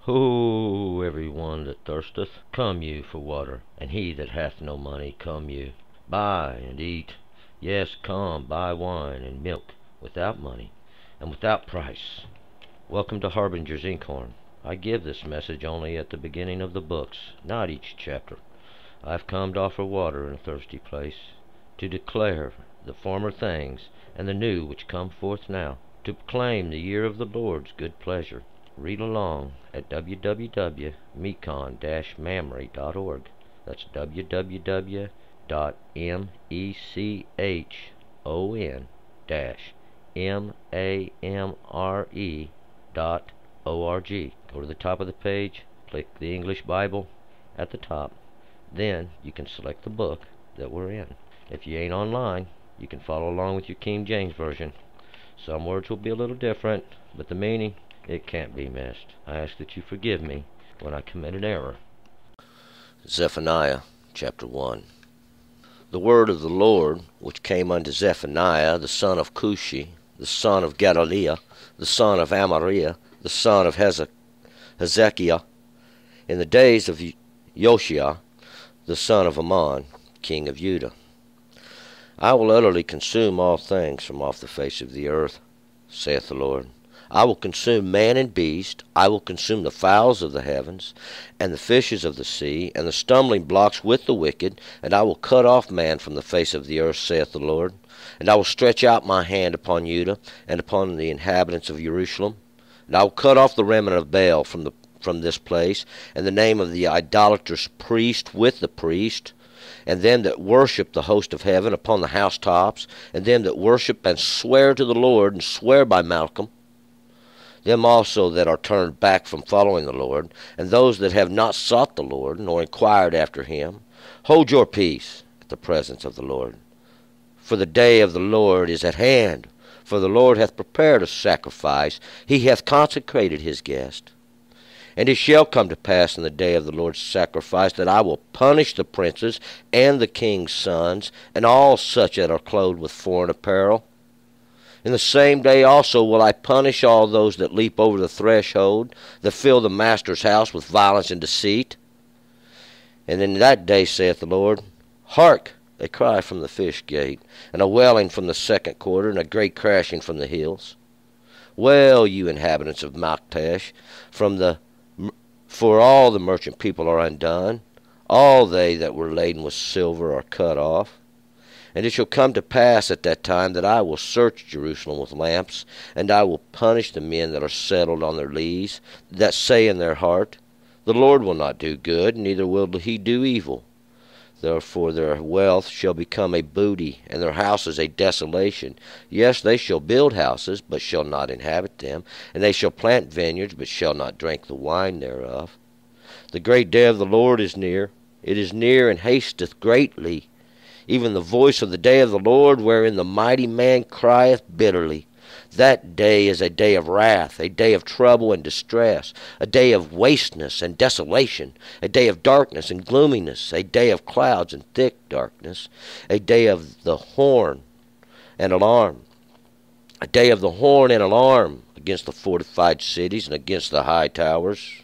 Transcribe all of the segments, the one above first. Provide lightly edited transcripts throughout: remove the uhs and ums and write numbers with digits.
Ho, every one that thirsteth, come you for water, and he that hath no money, come you, buy and eat. Yes, come, buy wine and milk without money, and without price. Welcome to Harbingers Inkhorn. I give this message only at the beginning of the books, not each chapter. I have come to offer water in a thirsty place, to declare the former things, and the new which come forth now, to proclaim the year of the Lord's good pleasure. Read along at www.mechon-mamre.org. That's www.mechon-mamre.org. Go to the top of the page, click the English Bible at the top. Then you can select the book that we're in. If you ain't online, you can follow along with your King James Version. Some words will be a little different, but the meaning, it can't be missed. I ask that you forgive me when I commit an error. Zephaniah chapter 1. The word of the Lord which came unto Zephaniah the son of Cushi, the son of Gedaliah, the son of Amariah, the son of Hezekiah, in the days of Josiah, the son of Ammon, king of Judah. I will utterly consume all things from off the face of the earth, saith the Lord. I will consume man and beast, I will consume the fowls of the heavens, and the fishes of the sea, and the stumbling blocks with the wicked, and I will cut off man from the face of the earth, saith the Lord. And I will stretch out my hand upon Judah, and upon the inhabitants of Jerusalem. And I will cut off the remnant of Baal from this place, and the name of the idolatrous priest with the priest, and them that worship the host of heaven upon the housetops, and them that worship and swear to the Lord, and swear by Malcolm, them also that are turned back from following the Lord, and those that have not sought the Lord, nor inquired after him. Hold your peace at the presence of the Lord. For the day of the Lord is at hand, for the Lord hath prepared a sacrifice, he hath consecrated his guest. And it shall come to pass in the day of the Lord's sacrifice that I will punish the princes and the king's sons, and all such that are clothed with foreign apparel. In the same day also will I punish all those that leap over the threshold, that fill the master's house with violence and deceit. And in that day, saith the Lord, hark, a cry from the fish gate, and a wailing from the second quarter, and a great crashing from the hills. Well, you inhabitants of Maktesh, for all the merchant people are undone, all they that were laden with silver are cut off. And it shall come to pass at that time that I will search Jerusalem with lamps, and I will punish the men that are settled on their lees, that say in their heart, the Lord will not do good, neither will he do evil. Therefore their wealth shall become a booty, and their houses a desolation. Yes, they shall build houses, but shall not inhabit them, and they shall plant vineyards, but shall not drink the wine thereof. The great day of the Lord is near. It is near, and hasteth greatly. Even the voice of the day of the Lord, wherein the mighty man crieth bitterly. That day is a day of wrath, a day of trouble and distress, a day of wasteness and desolation, a day of darkness and gloominess, a day of clouds and thick darkness, a day of the horn and alarm, a day of the horn and alarm against the fortified cities and against the high towers.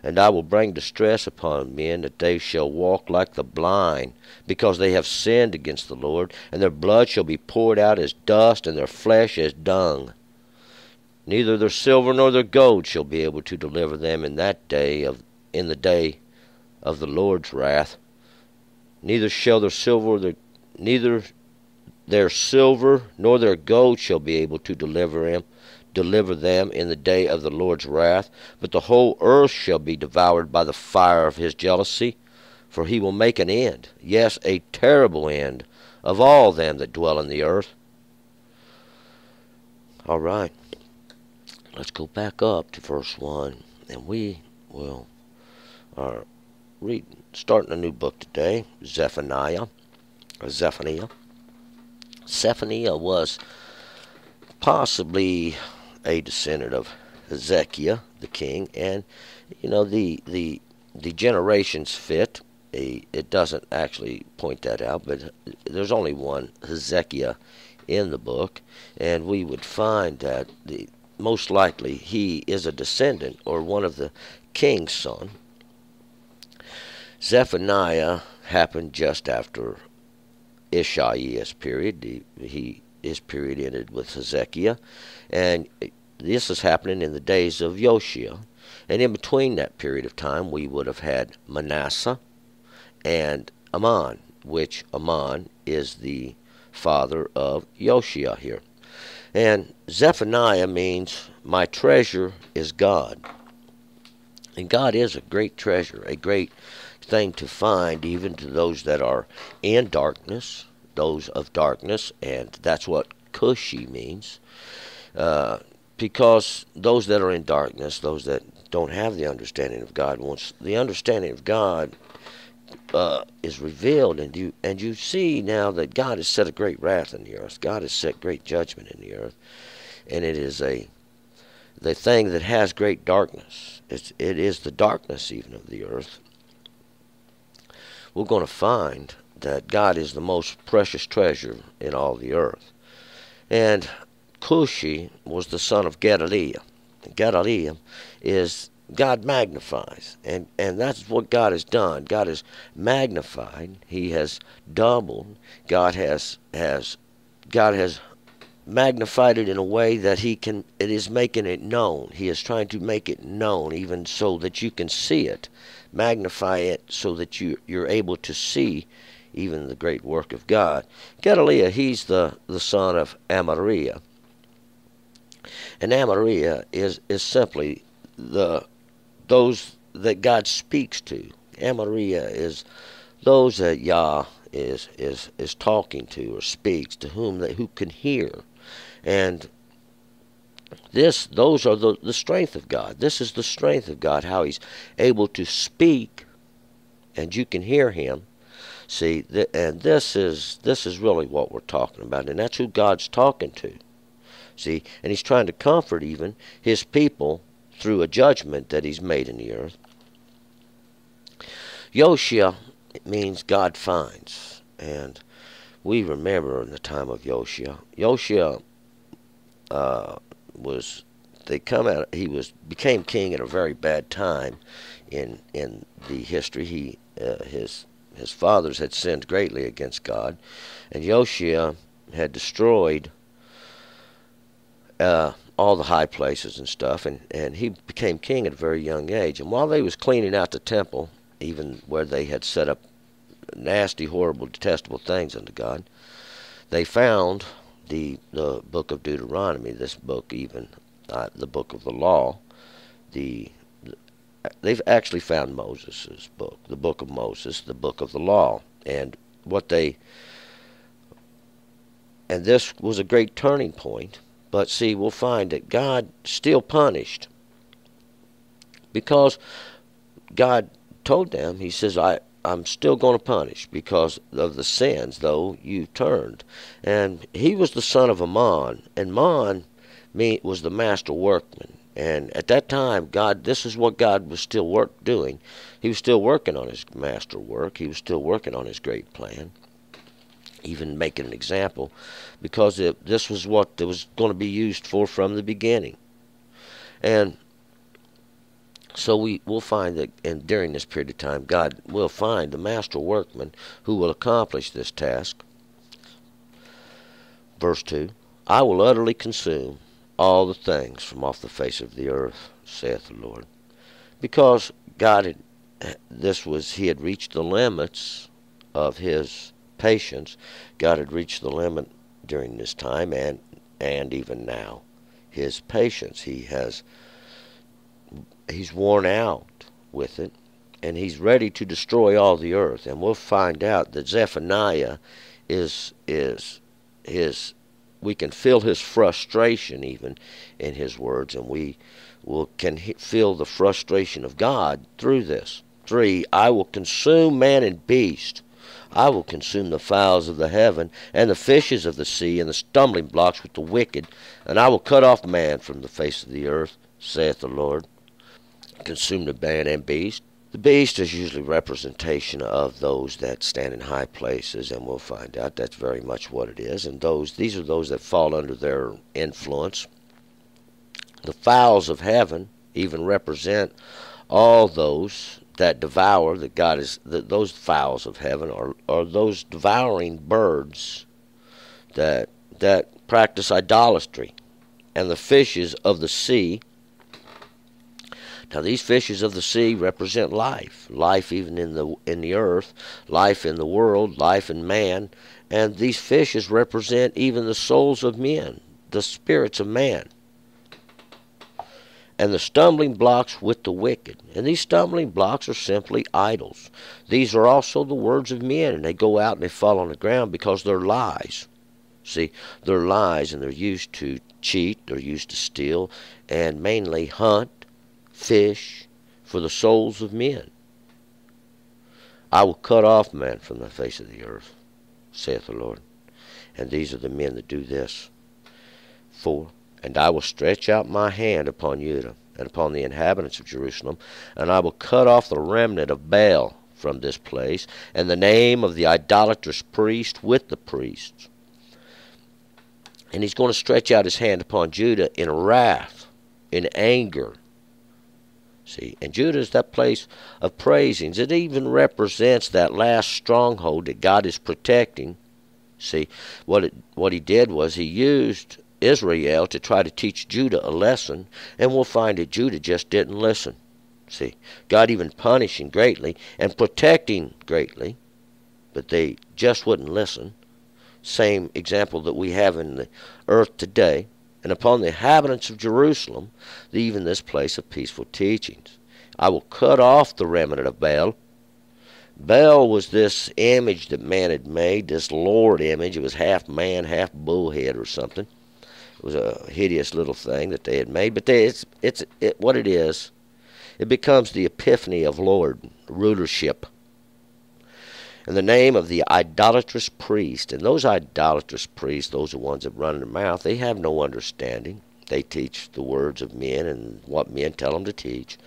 And I will bring distress upon men, that they shall walk like the blind, because they have sinned against the Lord, and their blood shall be poured out as dust, and their flesh as dung. Neither their silver nor their gold shall be able to deliver them in the day of the Lord's wrath. Neither their silver nor their gold shall be able to deliver them in the day of the Lord's wrath, but the whole earth shall be devoured by the fire of his jealousy, for he will make an end, yes, a terrible end, of all them that dwell in the earth. All right, let's go back up to verse 1, and we will starting a new book today, Zephaniah. Zephaniah was possibly a descendant of Hezekiah, the king, and the generations fit. It doesn't actually point that out, but there's only one Hezekiah in the book, and we would find that most likely he is a descendant or one of the king's son. Zephaniah happened just after Isaiah's period. His period ended with Hezekiah, and this is happening in the days of Yoshia. And in between that period of time, we would have had Manasseh and Ammon, which Ammon is the father of Yoshia here. And Zephaniah means, my treasure is God. And God is a great treasure, a great thing to find even to those that are in darkness, those of darkness, and that's what Cushi means. Because those that are in darkness, those that don't have the understanding of God, once the understanding of God is revealed, and you see now that God has set a great wrath in the earth. God has set great judgment in the earth, and it is the thing that has great darkness. It is the darkness even of the earth. We're going to find that God is the most precious treasure in all the earth. And Cushi was the son of Gedaliah. Gedaliah is God magnifies, and that's what God has done. God has magnified. He has doubled. God has magnified it in a way that it is making it known. He is trying to make it known, even so that you can see it. Magnify it so that you're able to see even the great work of God. Gedaliah, he's the son of Amariah. And Amariah is simply those that God speaks to. Amariah is those that Yah is talking to or speaks to, who can hear. And those are the strength of God. This is the strength of God, how he's able to speak and you can hear him. See, and this is really what we're talking about, and that's who God's talking to. See, and he's trying to comfort even his people through a judgment that he's made in the earth. Yoshia, it means God finds, and we remember in the time of Yoshia. Yoshia became king at a very bad time in the history. His fathers had sinned greatly against God, and Yoshia had destroyed all the high places and stuff, and he became king at a very young age. And while they was cleaning out the temple, even where they had set up nasty, horrible, detestable things unto God, they found the book of Deuteronomy, this book, even the book of the law. They've actually found Moses' book, the book of Moses, the book of the law. And this was a great turning point. But see, we'll find that God still punished, because God told them, he says, I'm still going to punish because of the sins, though you turned. And he was the son of Ammon, and Ammon was the master workman. And at that time, this is what God was still doing. He was still working on his master work. He was still working on his great plan, even making an example, because this was what it was going to be used for from the beginning. And so we'll find that, and during this period of time, God will find the master workman who will accomplish this task. Verse 2, I will utterly consume all the things from off the face of the earth, saith the Lord. Because God he had reached the limits of his patience. God had reached the limit during this time, and even now, his patience. He's worn out with it, and he's ready to destroy all the earth. And we'll find out that Zephaniah we can feel his frustration even in his words, and we can feel the frustration of God through this. 3, I will consume man and beast. I will consume the fowls of the heaven, and the fishes of the sea, and the stumbling blocks with the wicked, and I will cut off man from the face of the earth, saith the Lord. Consume the man and beast. The beast is usually representation of those that stand in high places, and we'll find out that's very much what it is. And these are those that fall under their influence. The fowls of heaven even represent all those that devour, that God is, that those fowls of heaven are those devouring birds that practice idolatry. And the fishes of the sea. Now these fishes of the sea represent life, life even in the earth, life in the world, life in man, and these fishes represent even the souls of men, the spirits of man. And the stumbling blocks with the wicked. And these stumbling blocks are simply idols. These are also the words of men, and they go out and they fall on the ground because they're lies. See, they're lies, and they're used to cheat, they're used to steal, and mainly hunt, fish, for the souls of men. I will cut off man from the face of the earth, saith the Lord. And these are the men that do this. 4. And I will stretch out my hand upon Judah, and upon the inhabitants of Jerusalem, and I will cut off the remnant of Baal from this place, and the name of the idolatrous priest with the priests. And he's going to stretch out his hand upon Judah in wrath, in anger. See, and Judah is that place of praisings. It even represents that last stronghold that God is protecting. See, what he did was he used Israel to try to teach Judah a lesson, and we'll find that Judah just didn't listen. See, God even punishing greatly and protecting greatly, but they just wouldn't listen. Same example that we have in the earth today. And upon the inhabitants of Jerusalem, even this place of peaceful teachings. I will cut off the remnant of Baal. Baal was this image that man had made, this Lord image. It was half man, half bullhead or something. It was a hideous little thing that they had made. But what it is, it becomes the epiphany of Lord, rulership. In the name of the idolatrous priest. And those idolatrous priests, those are the ones that run their mouth, they have no understanding. They teach the words of men and what men tell them to teach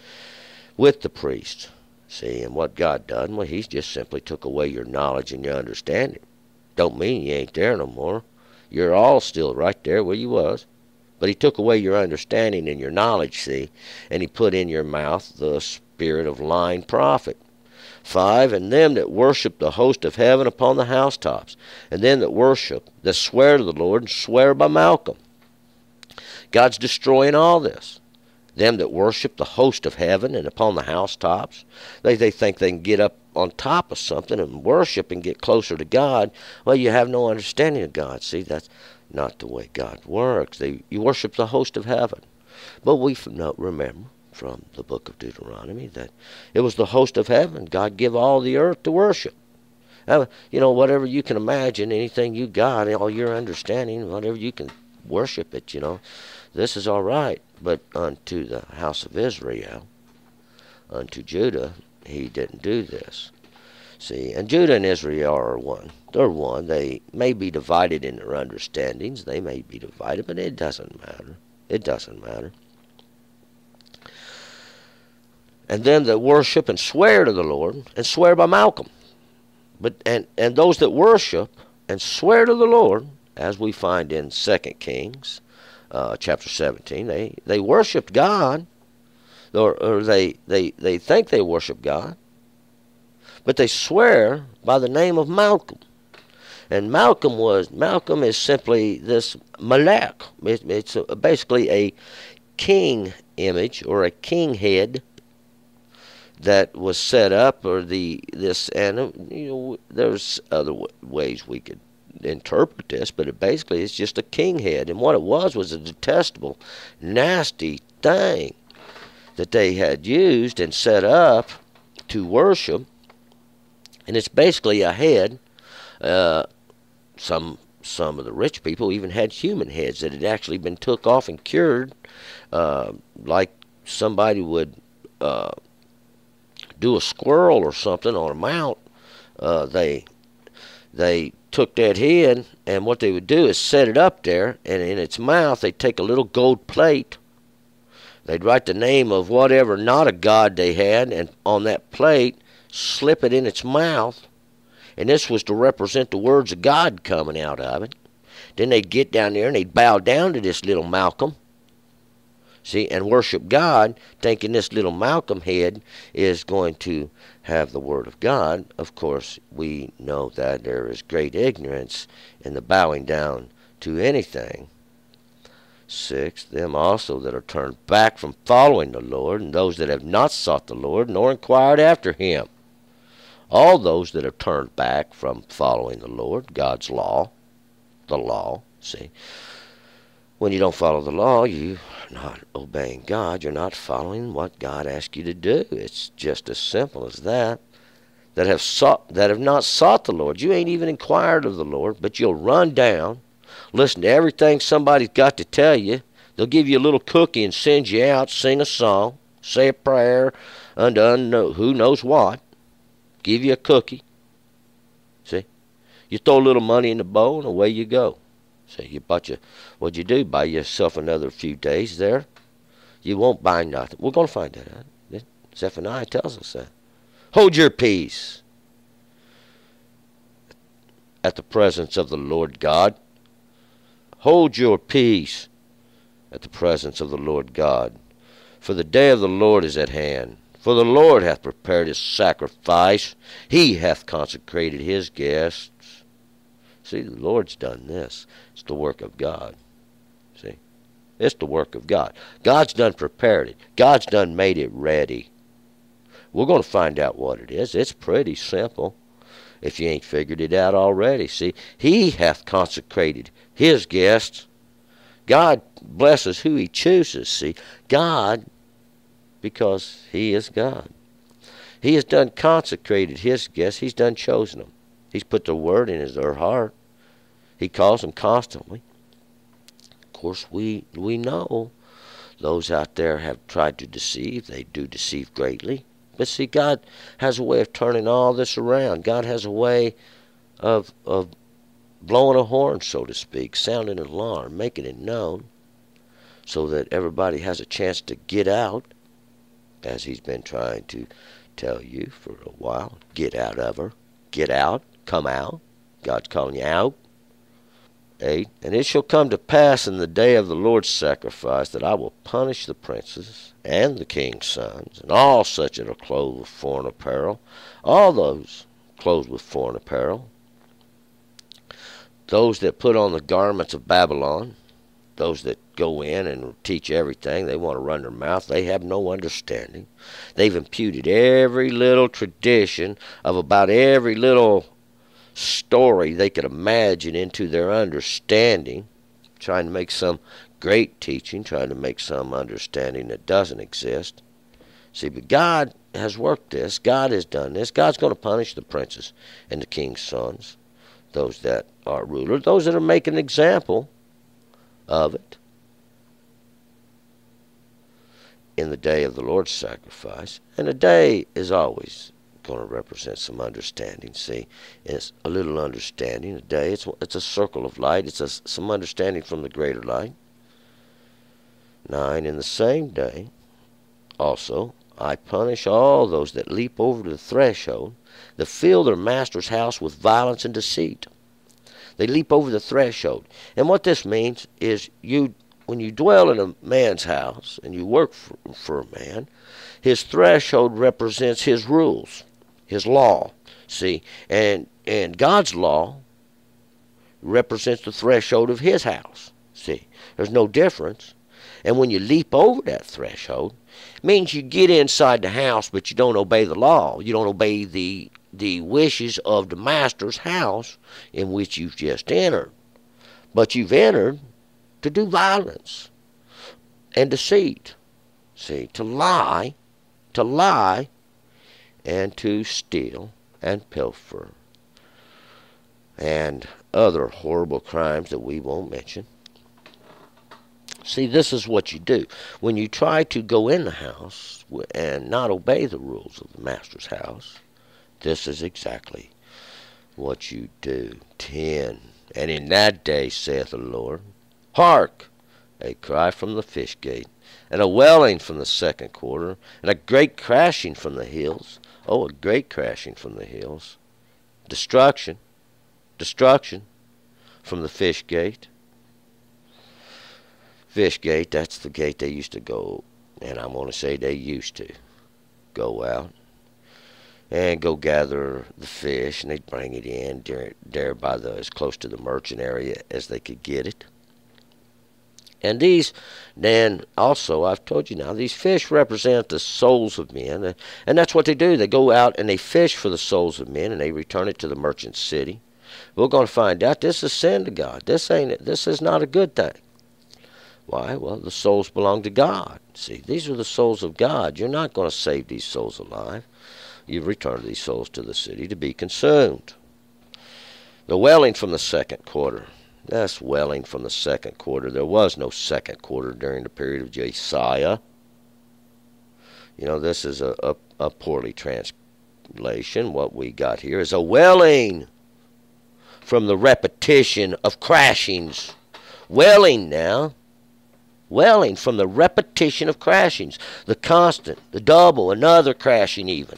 with the priest. See, and what God done, well, he's just simply took away your knowledge and your understanding. Don't mean you ain't there no more. You're all still right there where you was. But he took away your understanding and your knowledge, see, and he put in your mouth the spirit of lying prophet. 5, and them that worship the host of heaven upon the housetops, and them that worship, that swear to the Lord, and swear by Malcolm. God's destroying all this. Them that worship the host of heaven and upon the housetops, they think they can get up on top of something and worship and get closer to God. Well, you have no understanding of God. See, that's not the way God works. You worship the host of heaven. But we remember from the book of Deuteronomy that it was the host of heaven. God give all the earth to worship. Whatever you can imagine, anything you got, all your understanding, whatever you can worship it, this is all right. But unto the house of Israel, unto Judah, he didn't do this. See, and Judah and Israel are one. They're one. They may be divided in their understandings. They may be divided, but it doesn't matter. It doesn't matter. And them that worship and swear to the Lord, and swear by Malcolm. And those that worship and swear to the Lord, as we find in 2 Kings chapter 17, they worshiped God, or they think they worship God, but they swear by the name of Malcolm. And Malcolm is simply this Malek. It's basically a king image or a king head that was set up, or there's other ways we could interpret this, but it's just a king head. And what it was a detestable, nasty thing that they had used and set up to worship. And it's basically a head. Some of the rich people even had human heads that had actually been took off and cured, like somebody would do a squirrel or something on a mount. They took that head, and what they would do is set it up there, and in its mouth they'd take a little gold plate. They'd write the name of whatever not a god they had, and on that plate slip it in its mouth, and this was to represent the words of God coming out of it. Then they'd get down there and they'd bow down to this little Malcolm, See, and worship God, thinking this little Malcolm head is going to have the Word of God. Of course, we know that there is great ignorance in the bowing down to anything. 6, them also that are turned back from following the Lord, and those that have not sought the Lord, nor inquired after him. All those that have turned back from following the Lord, God's law, the law, see. When you don't follow the law, you're not obeying God. You're not following what God asked you to do. It's just as simple as that. That have not sought the Lord. You ain't even inquired of the Lord, but you'll run down, listen to everything somebody's got to tell you. They'll give you a little cookie and send you out, sing a song, say a prayer unto who knows what, give you a cookie. See? You throw a little money in the bowl and away you go. See, what'd you do? Buy yourself another few days there? You won't buy nothing. We're going to find that out. Zephaniah tells us that. Hold your peace at the presence of the Lord God. Hold your peace at the presence of the Lord God. For the day of the Lord is at hand. For the Lord hath prepared his sacrifice. He hath consecrated his guests. See, the Lord's done this. It's the work of God. See? It's the work of God. God's done prepared it. God's done made it ready. We're going to find out what it is. It's pretty simple if you ain't figured it out already. See, he hath consecrated his guests. God blesses who he chooses. See, God, because he is God. He has done consecrated his guests. He's done chosen them. He's put the word in their heart. He calls them constantly. Of course, we know those out there have tried to deceive. They do deceive greatly. But see, God has a way of turning all this around. God has a way of blowing a horn, so to speak, sounding an alarm, making it known, so that everybody has a chance to get out, as he's been trying to tell you for a while. Get out of her. Get out. Come out. God's calling you out. 8, and it shall come to pass in the day of the Lord's sacrifice that I will punish the princes and the king's sons, and all such that are clothed with foreign apparel, all those clothed with foreign apparel, those that put on the garments of Babylon, those that go in and teach everything. They want to run their mouth. They have no understanding. They've imputed every little tradition of about every little story they could imagine into their understanding, trying to make some great teaching, trying to make some understanding that doesn't exist. See, but God has worked this. God has done this. God's going to punish the princes and the king's sons, those that are rulers, those that are making an example of it in the day of the Lord's sacrifice. And a day is always going to represent some understanding. See, it's a little understanding. A day, it's a circle of light. It's some understanding from the greater light. 9, in the same day also I punish all those that leap over the threshold, that fill their master's house with violence and deceit. They leap over the threshold. And what this means is when you dwell in a man's house and you work for a man, his threshold represents his rules, his law. See, and God's law represents the threshold of his house. See, there's no difference. And when you leap over that threshold, it means you get inside the house, but you don't obey the law. You don't obey the wishes of the master's house in which you've just entered. But you've entered to do violence and deceit. See, to lie, and to steal and pilfer, and other horrible crimes that we won't mention. See, this is what you do. When you try to go in the house and not obey the rules of the master's house, this is exactly what you do. 10, and in that day, saith the Lord, hark, a cry from the fish gate, and a wailing from the second quarter, and a great crashing from the hills. Oh, a great crashing from the hills. Destruction from the fish gate. fish gate. That's the gate they used to go, and I'm going to say they used to go out and go gather the fish, and they'd bring it in there by as close to the merchant area as they could get it. And these, then also, I've told you now, these fish represent the souls of men, and that's what they do. They go out and they fish for the souls of men, and they return it to the merchant city. We're going to find out this is sin to God. This is not a good thing. Why? Well, the souls belong to God. See, these are the souls of God. You're not going to save these souls alive. You return these souls to the city to be consumed. The wailing from the second quarter. That's wailing from the second quarter. There was no second quarter during the period of Josiah. You know, this is a poorly translation. What we got here is a wailing from the repetition of crashings. Wailing now. Wailing from the repetition of crashings. The constant, the double, another crashing even.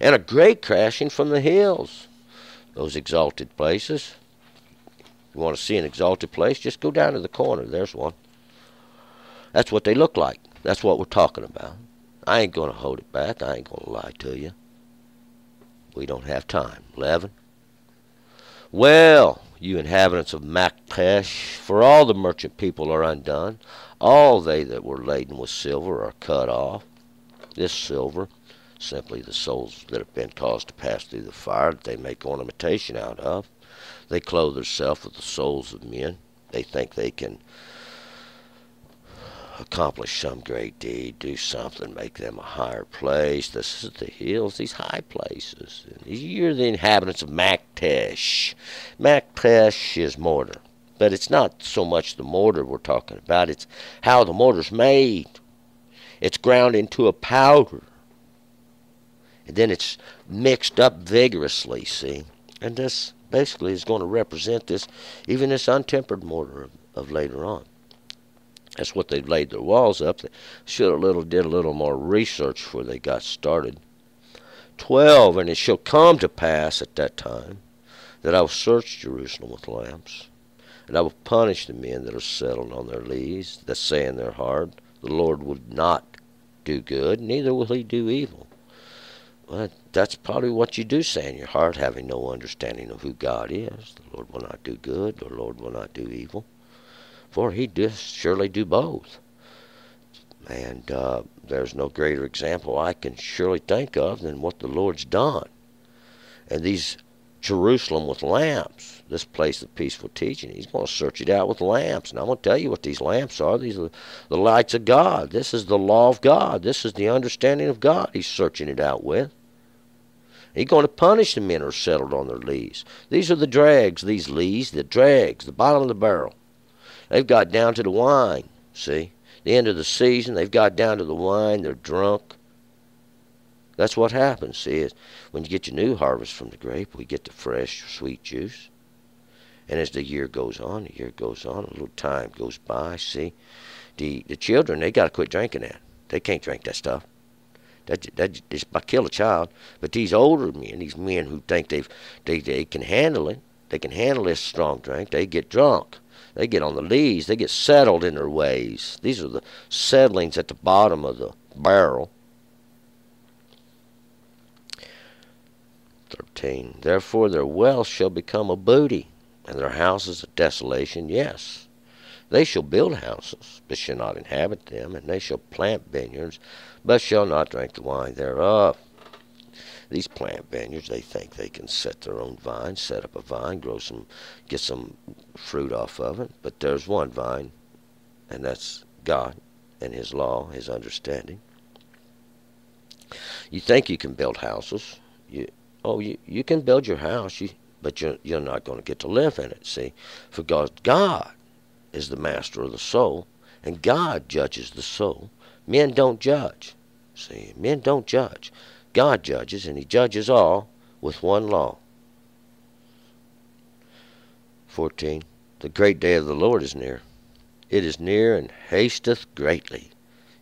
And a great crashing from the hills. Those exalted places. You want to see an exalted place? Just go down to the corner. There's one. That's what they look like. That's what we're talking about. I ain't going to hold it back. I ain't going to lie to you. We don't have time. 11. Well, you inhabitants of Maktesh, for all the merchant people are undone. All they that were laden with silver are cut off. This silver, simply the souls that have been caused to pass through the fire that they make ornamentation out of. They clothe themselves with the souls of men. They think they can accomplish some great deed, do something, make them a higher place. This is the hills, these high places. You're the inhabitants of Maktesh. Maktesh is mortar. But it's not so much the mortar we're talking about. It's how the mortar's made. It's ground into a powder. And then it's mixed up vigorously, see? And this basically is going to represent this, even this untempered mortar of later on. That's what they've laid their walls up. They did a little more research before they got started. 12, and it shall come to pass at that time that I will search Jerusalem with lamps, and I will punish the men that are settled on their lees, that say in their heart, the Lord would not do good, neither will he do evil. Well, that's probably what you do say in your heart, having no understanding of who God is. The Lord will not do good, the Lord will not do evil. For he does surely do both. And there's no greater example I can surely think of than what the Lord's done. And these Jerusalem with lamps, this place of peaceful teaching, he's going to search it out with lamps. And I'm going to tell you what these lamps are. These are the lights of God. This is the law of God. This is the understanding of God he's searching it out with. He's going to punish the men who are settled on their lees. These are the dregs, these lees, the dregs, the bottom of the barrel. They've got down to the wine, see? The end of the season, they've got down to the wine, they're drunk. That's what happens, see? Is when you get your new harvest from the grape, we get the fresh, sweet juice. And as the year goes on, a little time goes by, see? The children, they got to quit drinking that. They can't drink that stuff. That just about kill a child. But these older men, these men who think they can handle it, they can handle this strong drink, they get drunk. They get on the lees. They get settled in their ways. These are the settlings at the bottom of the barrel. 13. Therefore their wealth shall become a booty, and their houses a desolation. Yes, they shall build houses, but shall not inhabit them, and they shall plant vineyards, but shall not drink the wine thereof. These plant vineyards, they think they can set their own vine, set up a vine, get some fruit off of it. But there's one vine, and that's God and his law, his understanding. You think you can build houses. You can build your house, but you're not going to get to live in it, see? For God is the master of the soul, and God judges the soul. Men don't judge. See, men don't judge. God judges, and he judges all with one law. 14. The great day of the Lord is near. It is near and hasteth greatly.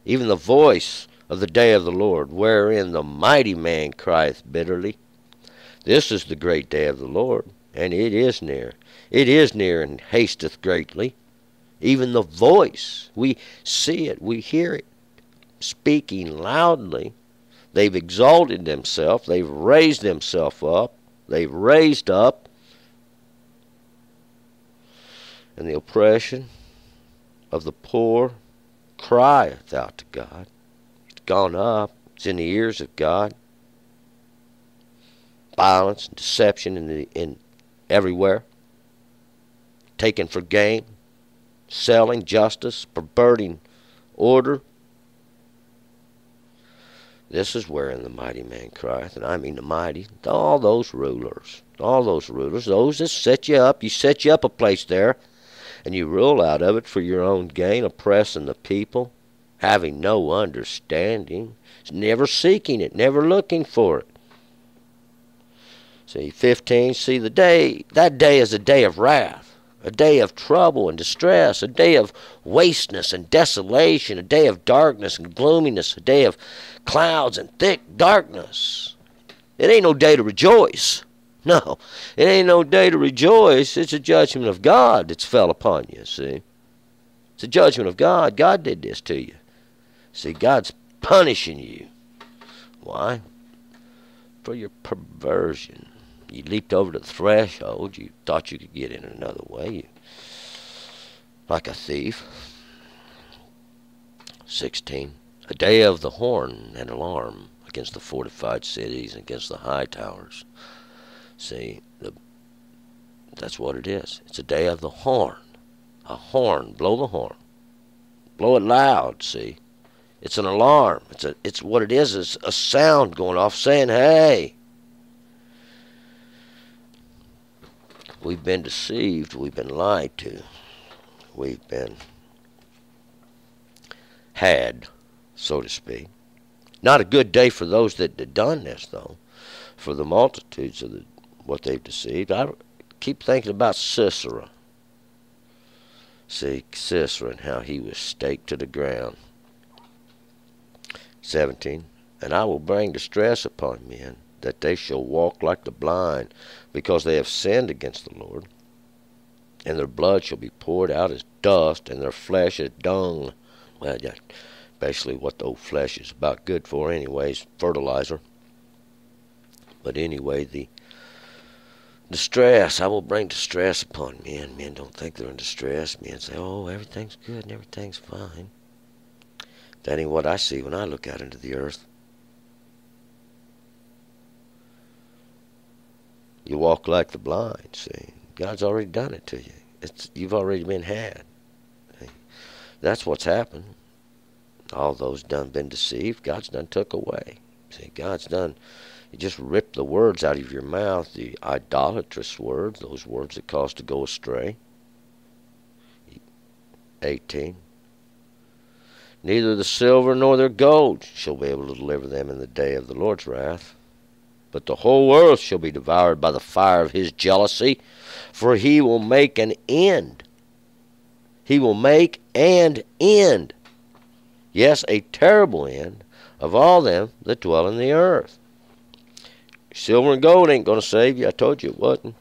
Even the voice of the day of the Lord, wherein the mighty man crieth bitterly. This is the great day of the Lord, and it is near. It is near and hasteth greatly. Even the voice, we see it, we hear it, speaking loudly. They've exalted themselves. They've raised themselves up. They've raised up. And the oppression of the poor crieth out to God. It's gone up. It's in the ears of God. Violence and deception in everywhere. Taken for gain. Selling justice. Perverting order. This is wherein the mighty man crieth, and I mean the mighty, all those rulers, those that set you up. You set you up a place there, and you rule out of it for your own gain, oppressing the people, having no understanding, never seeking it, never looking for it. See, 15, see that day is a day of wrath. A day of trouble and distress, a day of wasteness and desolation, a day of darkness and gloominess, a day of clouds and thick darkness. It ain't no day to rejoice. No, it ain't no day to rejoice. It's a judgment of God that's fell upon you, see. It's a judgment of God. God did this to you. See, God's punishing you. Why? For your perversion. You leaped over the threshold. You thought you could get in another way. Like a thief. 16. A day of the horn and alarm against the fortified cities, against the high towers. See, that's what it is. It's a day of the horn. A horn. Blow the horn. Blow it loud, see. It's an alarm. It's what it is. It's a sound going off saying, hey. We've been deceived. We've been lied to. We've been had, so to speak. Not a good day for those that have done this, though. For the multitudes of what they've deceived. I keep thinking about Sisera. See, Sisera and how he was staked to the ground. 17. And I will bring distress upon men, that they shall walk like the blind, because they have sinned against the Lord. And their blood shall be poured out as dust, and their flesh as dung. Well, that's basically what the old flesh is about good for anyways, fertilizer. But anyway, the distress, I will bring distress upon men. Men don't think they're in distress. Men say, oh, everything's good and everything's fine. That ain't what I see when I look out into the earth. You walk like the blind, see. God's already done it to you. You've already been had. See? That's what's happened. All those done been deceived, God's done took away. See, God's done, He just ripped the words out of your mouth, the idolatrous words, those words that cause to go astray. 18. Neither the silver nor their gold shall be able to deliver them in the day of the Lord's wrath. But the whole earth shall be devoured by the fire of his jealousy, for he will make an end. He will make an end. Yes, a terrible end of all them that dwell in the earth. Silver and gold ain't going to save you. I told you it wasn't.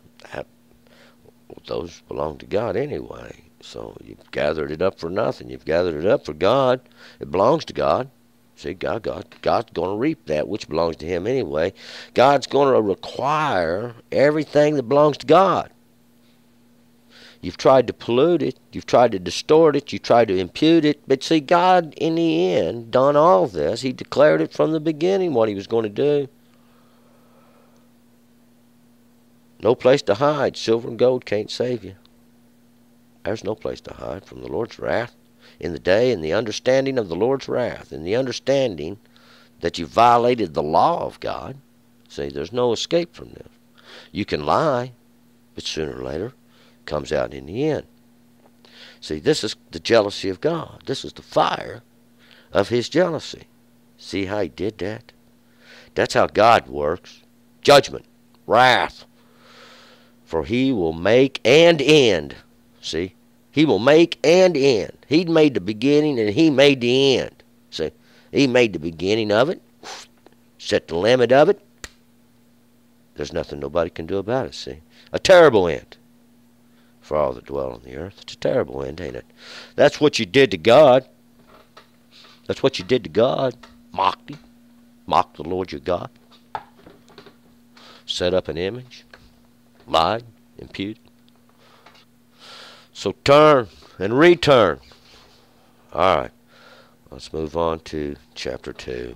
Those belong to God anyway. So you've gathered it up for nothing. You've gathered it up for God. It belongs to God. See, God's going to reap that which belongs to Him anyway. God's going to require everything that belongs to God. You've tried to pollute it. You've tried to distort it. You've tried to impute it. But see, God, in the end, done all this. He declared it from the beginning what He was going to do. No place to hide. Silver and gold can't save you. There's no place to hide from the Lord's wrath. In the day, in the understanding of the Lord's wrath, in the understanding that you violated the law of God. See, there's no escape from this. You can lie, but sooner or later it comes out in the end. See, this is the jealousy of God. This is the fire of His jealousy. See how He did that? That's how God works. Judgment, wrath. For He will make and end. See? He will make and end. He made the beginning and He made the end. See? He made the beginning of it. Set the limit of it. There's nothing nobody can do about it, see? A terrible end for all that dwell on the earth. It's a terrible end, ain't it? That's what you did to God. That's what you did to God. Mocked him. Mocked the Lord your God. Set up an image. Lied. Imputed. So turn and return. All right. Let's move on to chapter 2.